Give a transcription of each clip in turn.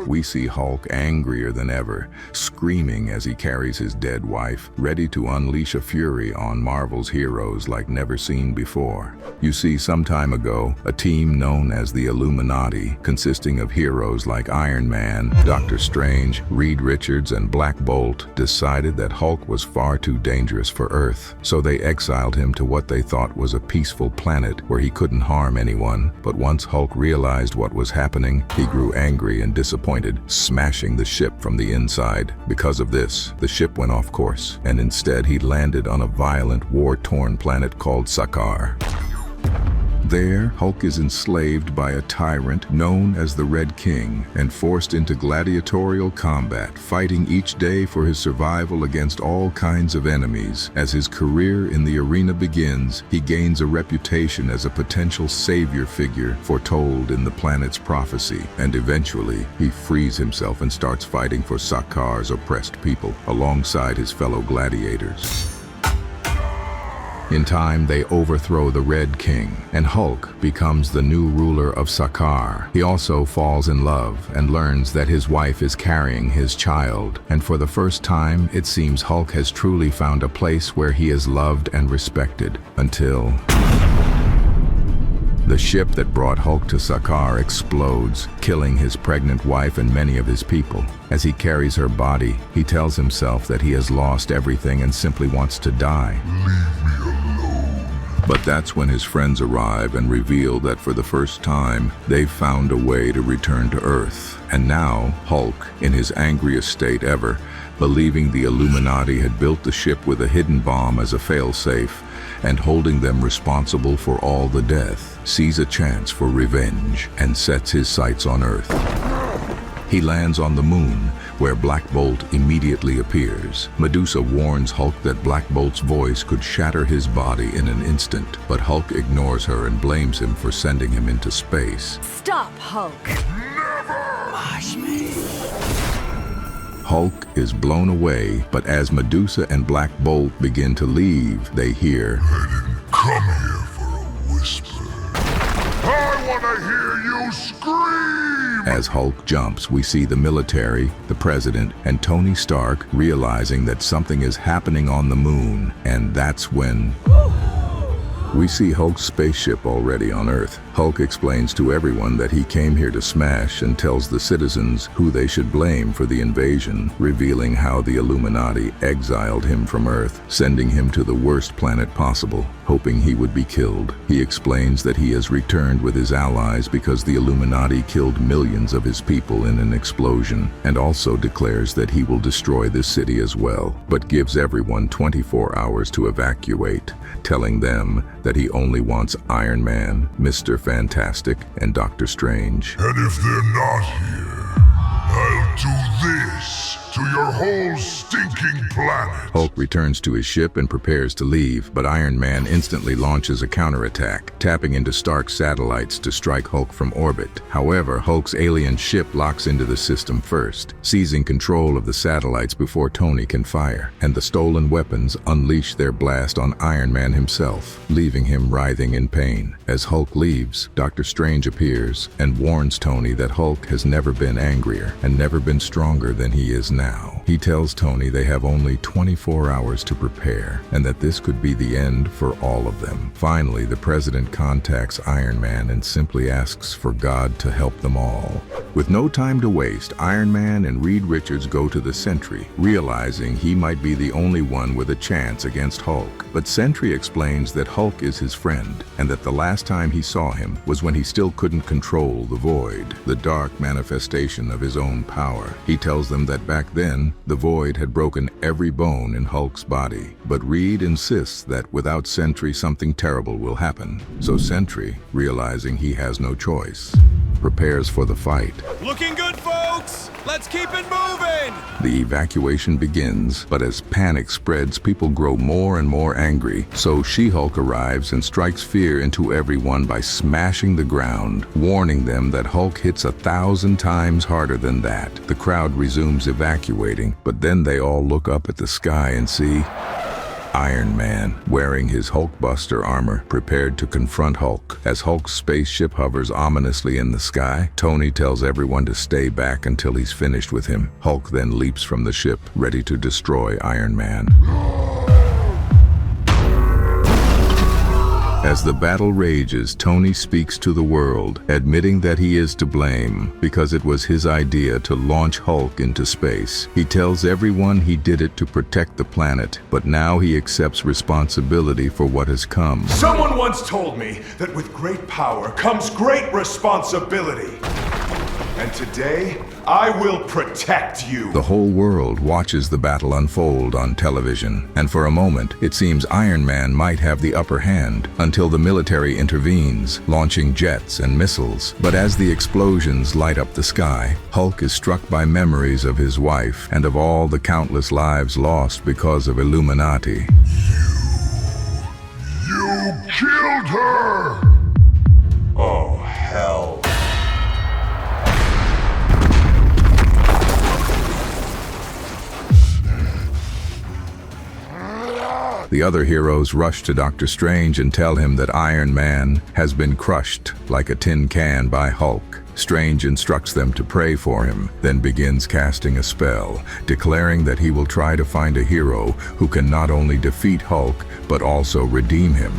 we see Hulk angrier than ever, screaming as he carries his dead wife, ready to unleash a fury on Marvel's heroes like never seen before. You see, some time ago, a team known as the Illuminati, consisting of heroes like Iron Man, Doctor Strange, Reed Richards, and Black Bolt, decided that Hulk was far too dangerous for Earth, so they exiled him to what they thought was a peaceful planet where he couldn't harm anyone. But once Hulk realized what was happening, he grew angry and disappointed, smashing the ship from the inside. Because of this, the ship went off course, and instead he landed on a violent, war-torn planet called Sakaar. There, Hulk is enslaved by a tyrant known as the Red King and forced into gladiatorial combat, fighting each day for his survival against all kinds of enemies. As his career in the arena begins, he gains a reputation as a potential savior figure foretold in the planet's prophecy, and eventually he frees himself and starts fighting for Sakaar's oppressed people alongside his fellow gladiators. In time, they overthrow the Red King, and Hulk becomes the new ruler of Sakaar. He also falls in love and learns that his wife is carrying his child, and for the first time, it seems Hulk has truly found a place where he is loved and respected, until the ship that brought Hulk to Sakaar explodes, killing his pregnant wife and many of his people. As he carries her body, he tells himself that he has lost everything and simply wants to die. Leave me alone. But that's when his friends arrive and reveal that for the first time, they've found a way to return to Earth. And now, Hulk, in his angriest state ever, believing the Illuminati had built the ship with a hidden bomb as a failsafe, and holding them responsible for all the death, sees a chance for revenge and sets his sights on Earth. He lands on the moon, where Black Bolt immediately appears. Medusa warns Hulk that Black Bolt's voice could shatter his body in an instant, but Hulk ignores her and blames him for sending him into space. Stop, Hulk! Never! Wash me! Hulk is blown away, but as Medusa and Black Bolt begin to leave, they hear, I didn't come here for a whisper. I want to hear you scream! As Hulk jumps, we see the military, the president, and Tony Stark realizing that something is happening on the moon, and that's when we see Hulk's spaceship already on Earth. Hulk explains to everyone that he came here to smash and tells the citizens who they should blame for the invasion, revealing how the Illuminati exiled him from Earth, sending him to the worst planet possible, hoping he would be killed. He explains that he has returned with his allies because the Illuminati killed millions of his people in an explosion, and also declares that he will destroy this city as well, but gives everyone 24 hours to evacuate, telling them that he only wants Iron Man, Mr. Fantastic, and Doctor Strange. And if they're not here, I'll do this to your whole stinking planet. Hulk returns to his ship and prepares to leave, but Iron Man instantly launches a counterattack, tapping into Stark's satellites to strike Hulk from orbit. However, Hulk's alien ship locks into the system first, seizing control of the satellites before Tony can fire, and the stolen weapons unleash their blast on Iron Man himself, leaving him writhing in pain. As Hulk leaves, Doctor Strange appears and warns Tony that Hulk has never been angrier and never been stronger than he is now. He tells Tony they have only 24 hours to prepare, and that this could be the end for all of them. Finally, the president contacts Iron Man and simply asks for God to help them all. With no time to waste, Iron Man and Reed Richards go to the Sentry, realizing he might be the only one with a chance against Hulk. But Sentry explains that Hulk is his friend, and that the last time he saw him was when he still couldn't control the Void, the dark manifestation of his own power. He tells them that back then, the Void had broken every bone in Hulk's body. But Reed insists that without Sentry, something terrible will happen. So Sentry, realizing he has no choice, prepares for the fight. Looking good, folks! Let's keep it moving! The evacuation begins, but as panic spreads, people grow more and more angry. So She-Hulk arrives and strikes fear into everyone by smashing the ground, warning them that Hulk hits 1,000 times harder than that. The crowd resumes evacuating, but then they all look up at the sky and see Iron Man, wearing his Hulkbuster armor, prepared to confront Hulk. As Hulk's spaceship hovers ominously in the sky, Tony tells everyone to stay back until he's finished with him. Hulk then leaps from the ship, ready to destroy Iron Man. As the battle rages, Tony speaks to the world, admitting that he is to blame because it was his idea to launch Hulk into space. He tells everyone he did it to protect the planet, but now he accepts responsibility for what has come. Someone once told me that with great power comes great responsibility. And today, I will protect you. The whole world watches the battle unfold on television, and for a moment, it seems Iron Man might have the upper hand until the military intervenes, launching jets and missiles. But as the explosions light up the sky, Hulk is struck by memories of his wife and of all the countless lives lost because of Illuminati. You killed her! Oh, hell. The other heroes rush to Dr. Strange and tell him that Iron Man has been crushed like a tin can by Hulk. Strange instructs them to pray for him, then begins casting a spell, declaring that he will try to find a hero who can not only defeat Hulk, but also redeem him.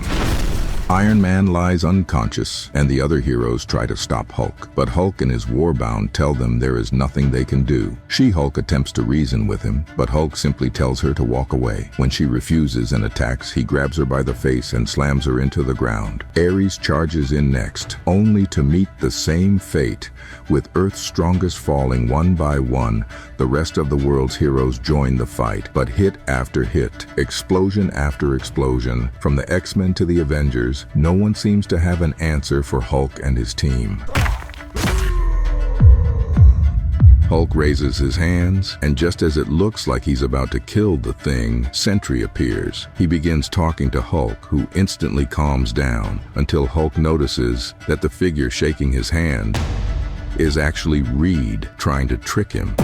Iron Man lies unconscious, and the other heroes try to stop Hulk, but Hulk and his Warbound tell them there is nothing they can do. She-Hulk attempts to reason with him, but Hulk simply tells her to walk away. When she refuses and attacks, he grabs her by the face and slams her into the ground. Ares charges in next, only to meet the same fate. With Earth's strongest falling one by one, the rest of the world's heroes join the fight, but hit after hit, explosion after explosion, from the X-Men to the Avengers, no one seems to have an answer for Hulk and his team. Hulk raises his hands, and just as it looks like he's about to kill the thing, Sentry appears. He begins talking to Hulk, who instantly calms down, until Hulk notices that the figure shaking his hand is actually Reed trying to trick him.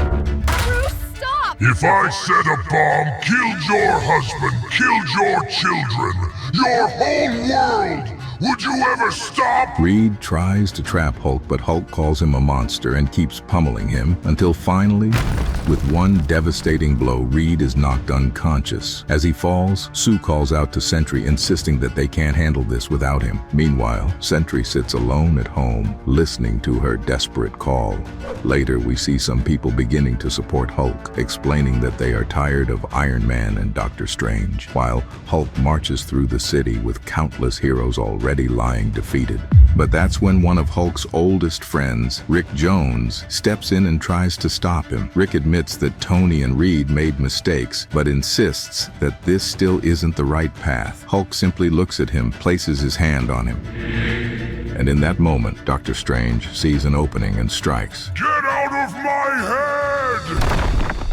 If I set a bomb, killed your husband, killed your children, your whole world, would you ever stop? Reed tries to trap Hulk, but Hulk calls him a monster and keeps pummeling him until finally, with one devastating blow, Reed is knocked unconscious. As he falls, Sue calls out to Sentry, insisting that they can't handle this without him. Meanwhile, Sentry sits alone at home, listening to her desperate call. Later, we see some people beginning to support Hulk, explaining that they are tired of Iron Man and Dr. Strange, while Hulk marches through the city with countless heroes already lying defeated. But that's when one of Hulk's oldest friends, Rick Jones, steps in and tries to stop him. Rick admits that Tony and Reed made mistakes, but insists that this still isn't the right path. Hulk simply looks at him, places his hand on him. And in that moment, Dr. Strange sees an opening and strikes. Get out of my head!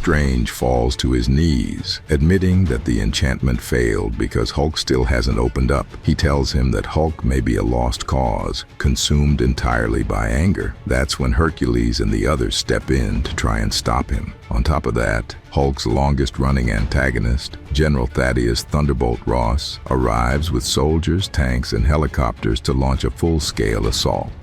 Strange falls to his knees, admitting that the enchantment failed because Hulk still hasn't opened up. He tells him that Hulk may be a lost cause, consumed entirely by anger. That's when Hercules and the others step in to try and stop him. On top of that, Hulk's longest-running antagonist, General Thaddeus Thunderbolt Ross, arrives with soldiers, tanks, and helicopters to launch a full-scale assault.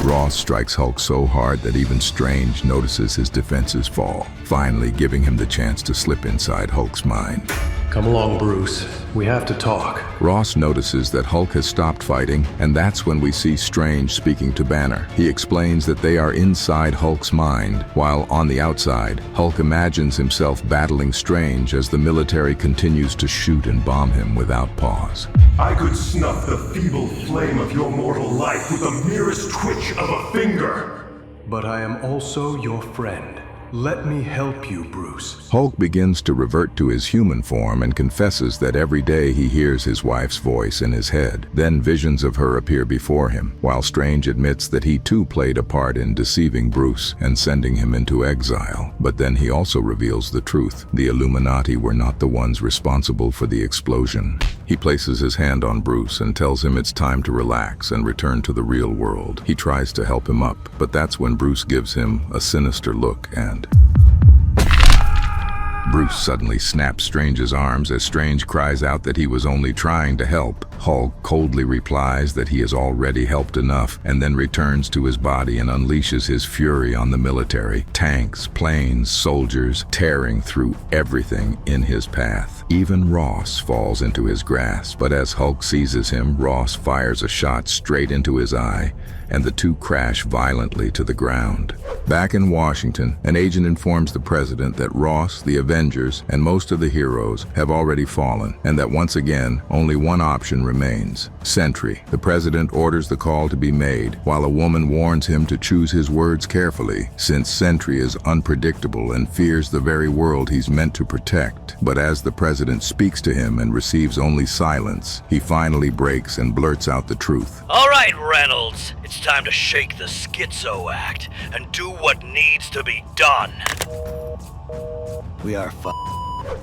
Ross strikes Hulk so hard that even Strange notices his defenses fall, finally giving him the chance to slip inside Hulk's mind. Come along, Bruce. We have to talk. Ross notices that Hulk has stopped fighting, and that's when we see Strange speaking to Banner. He explains that they are inside Hulk's mind, while on the outside, Hulk imagines himself battling Strange as the military continues to shoot and bomb him without pause. I could snuff the feeble flame of your mortal life with the merest twitch of a finger. But I am also your friend. Let me help you, Bruce. Hulk begins to revert to his human form and confesses that every day he hears his wife's voice in his head. Then visions of her appear before him, while Strange admits that he too played a part in deceiving Bruce and sending him into exile. But then he also reveals the truth. The Illuminati were not the ones responsible for the explosion. He places his hand on Bruce and tells him it's time to relax and return to the real world. He tries to help him up, but that's when Bruce gives him a sinister look and Bruce suddenly snaps Strange's arms as Strange cries out that he was only trying to help. Hulk coldly replies that he has already helped enough, and then returns to his body and unleashes his fury on the military. Tanks, planes, soldiers, tearing through everything in his path. Even Ross falls into his grasp, but as Hulk seizes him, Ross fires a shot straight into his eye, and the two crash violently to the ground. Back in Washington, an agent informs the president that Ross, the Avengers, and most of the heroes have already fallen, and that once again, only one option remains: Sentry. The president orders the call to be made, while a woman warns him to choose his words carefully, since Sentry is unpredictable and fears the very world he's meant to protect. But as the president speaks to him and receives only silence, he finally breaks and blurts out the truth. All right, Reynolds. It's time to shake the schizo act and do what needs to be done. We are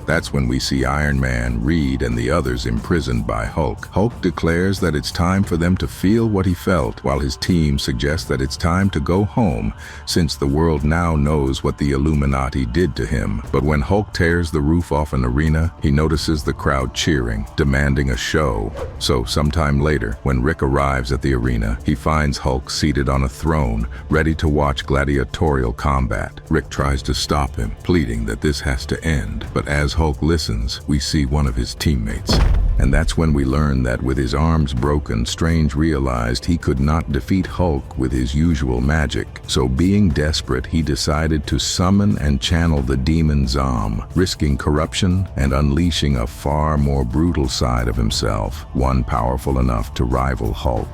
That's when we see Iron Man, Reed, and the others imprisoned by Hulk. Hulk declares that it's time for them to feel what he felt, while his team suggests that it's time to go home, since the world now knows what the Illuminati did to him. But when Hulk tears the roof off an arena, he notices the crowd cheering, demanding a show. So sometime later, when Rick arrives at the arena, he finds Hulk seated on a throne, ready to watch gladiatorial combat. Rick tries to stop him, pleading that this has to end, but as Hulk listens, we see one of his teammates. And that's when we learn that with his arms broken, Strange realized he could not defeat Hulk with his usual magic. So being desperate, he decided to summon and channel the demon Zom, risking corruption and unleashing a far more brutal side of himself, one powerful enough to rival Hulk.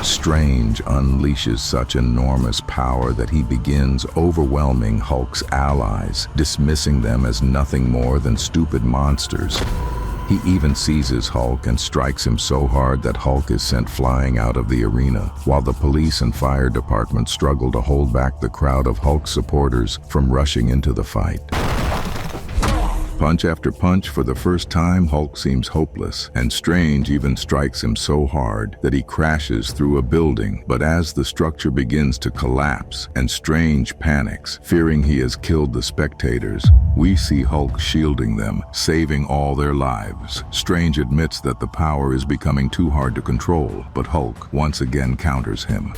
Strange unleashes such enormous power that he begins overwhelming Hulk's allies, dismissing them as nothing more than stupid monsters. He even seizes Hulk and strikes him so hard that Hulk is sent flying out of the arena, while the police and fire department struggle to hold back the crowd of Hulk supporters from rushing into the fight. Punch after punch, for the first time, Hulk seems hopeless, and Strange even strikes him so hard that he crashes through a building. But as the structure begins to collapse and Strange panics, fearing he has killed the spectators, we see Hulk shielding them, saving all their lives. Strange admits that the power is becoming too hard to control, but Hulk once again counters him.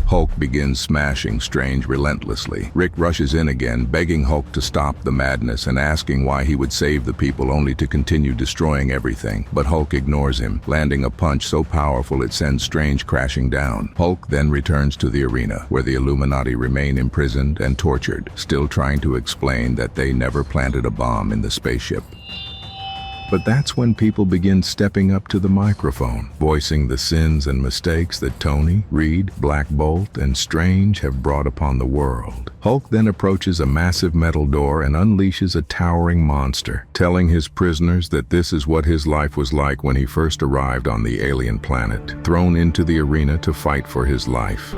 Hulk begins smashing Strange relentlessly. Rick rushes in again, begging Hulk to stop the madness and asking why he would save the people only to continue destroying everything. But Hulk ignores him, landing a punch so powerful it sends Strange crashing down. Hulk then returns to the arena, where the Illuminati remain imprisoned and tortured, still trying to explain that they never planted a bomb in the spaceship. But that's when people begin stepping up to the microphone, voicing the sins and mistakes that Tony, Reed, Black Bolt, and Strange have brought upon the world. Hulk then approaches a massive metal door and unleashes a towering monster, telling his prisoners that this is what his life was like when he first arrived on the alien planet, thrown into the arena to fight for his life.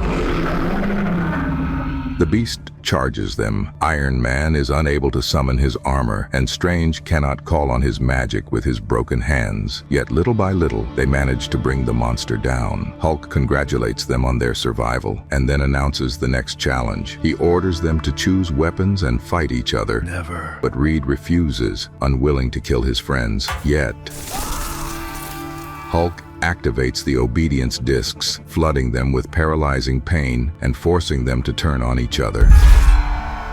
The beast charges them. Iron Man is unable to summon his armor, and Strange cannot call on his magic with his broken hands. Yet little by little, they manage to bring the monster down. Hulk congratulates them on their survival, and then announces the next challenge. He orders them to choose weapons and fight each other. Never. But Reed refuses, unwilling to kill his friends. Yet Hulk activates the obedience discs, flooding them with paralyzing pain and forcing them to turn on each other.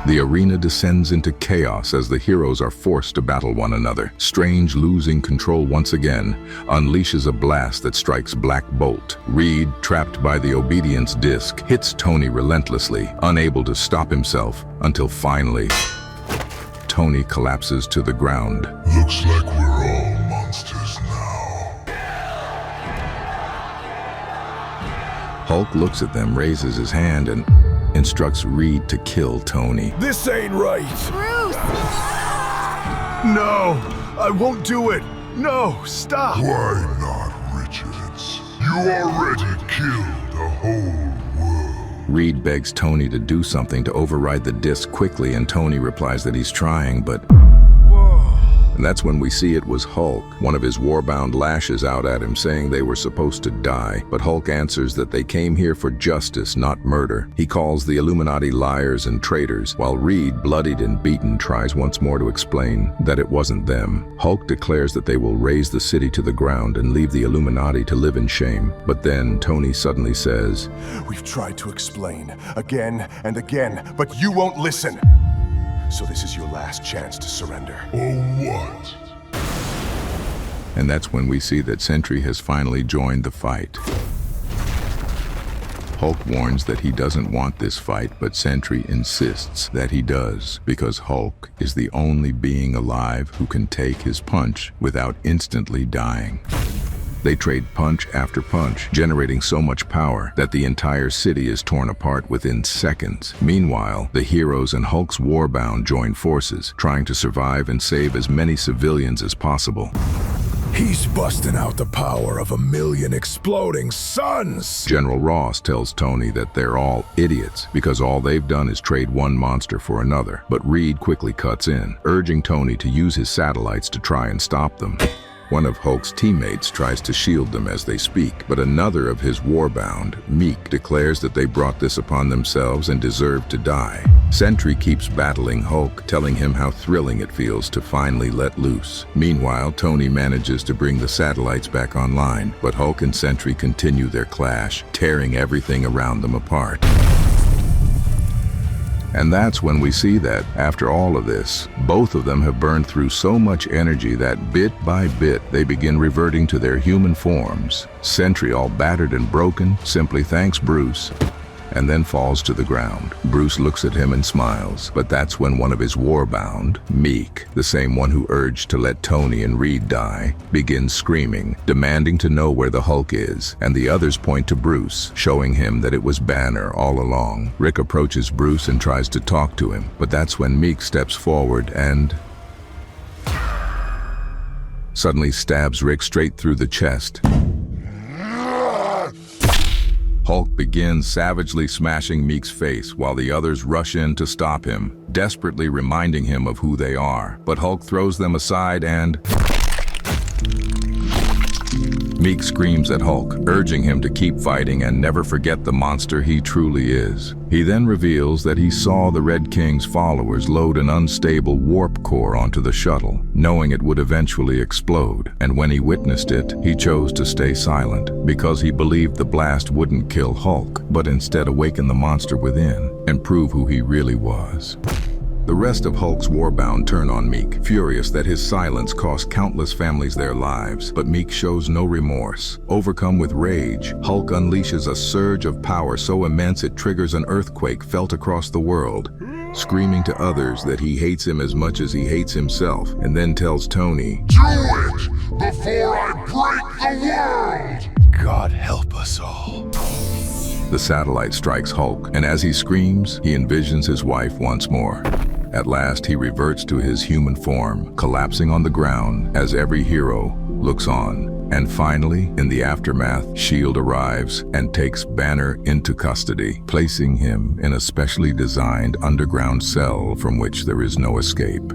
The arena descends into chaos as the heroes are forced to battle one another. Strange, losing control once again, unleashes a blast that strikes Black Bolt. Reed, trapped by the obedience disc, hits Tony relentlessly, unable to stop himself, until finally, Tony collapses to the ground. Looks like we're all monsters now. Hulk looks at them, raises his hand, and instructs Reed to kill Tony. This ain't right. Bruce! No! I won't do it! No! Stop! Why not, Richards? You already killed the whole world. Reed begs Tony to do something to override the disc quickly, and Tony replies that he's trying, but Whoa. And that's when we see it was Hulk. One of his warbound lashes out at him, saying they were supposed to die, but Hulk answers that they came here for justice, not murder. He calls the Illuminati liars and traitors, while Reed, bloodied and beaten, tries once more to explain that it wasn't them. Hulk declares that they will raze the city to the ground and leave the Illuminati to live in shame. But then Tony suddenly says, We've tried to explain again and again, but you won't listen. So this is your last chance to surrender. Or what? and that's when we see that Sentry has finally joined the fight. Hulk warns that he doesn't want this fight, but Sentry insists that he does, because Hulk is the only being alive who can take his punch without instantly dying. They trade punch after punch, generating so much power that the entire city is torn apart within seconds. Meanwhile, the heroes and Hulk's Warbound join forces, trying to survive and save as many civilians as possible. He's busting out the power of 1,000,000 exploding suns! General Ross tells Tony that they're all idiots because all they've done is trade one monster for another. But Reed quickly cuts in, urging Tony to use his satellites to try and stop them. One of Hulk's teammates tries to shield them as they speak, but another of his Warbound, Meek, declares that they brought this upon themselves and deserve to die. Sentry keeps battling Hulk, telling him how thrilling it feels to finally let loose. Meanwhile, Tony manages to bring the satellites back online, but Hulk and Sentry continue their clash, tearing everything around them apart. And that's when we see that, after all of this, both of them have burned through so much energy that bit by bit they begin reverting to their human forms. Sentry, all battered and broken, simply thanks Bruce and then falls to the ground. Bruce looks at him and smiles, but that's when one of his Warbound, Meek, the same one who urged to let Tony and Reed die, begins screaming, demanding to know where the Hulk is, and the others point to Bruce, showing him that it was Banner all along. Rick approaches Bruce and tries to talk to him, but that's when Meek steps forward and suddenly stabs Rick straight through the chest. Hulk begins savagely smashing Meek's face while the others rush in to stop him, desperately reminding him of who they are. But Hulk throws them aside and Meek screams at Hulk, urging him to keep fighting and never forget the monster he truly is. He then reveals that he saw the Red King's followers load an unstable warp core onto the shuttle, knowing it would eventually explode. And when he witnessed it, he chose to stay silent, because he believed the blast wouldn't kill Hulk, but instead awaken the monster within and prove who he really was. The rest of Hulk's Warbound turn on Meek, furious that his silence cost countless families their lives, but Meek shows no remorse. Overcome with rage, Hulk unleashes a surge of power so immense it triggers an earthquake felt across the world, screaming to others that he hates him as much as he hates himself, and then tells Tony, Do it before I break the world! God help us all. The satellite strikes Hulk, and as he screams, he envisions his wife once more. At last, he reverts to his human form, collapsing on the ground as every hero looks on. And finally, in the aftermath, S.H.I.E.L.D. arrives and takes Banner into custody, placing him in a specially designed underground cell from which there is no escape.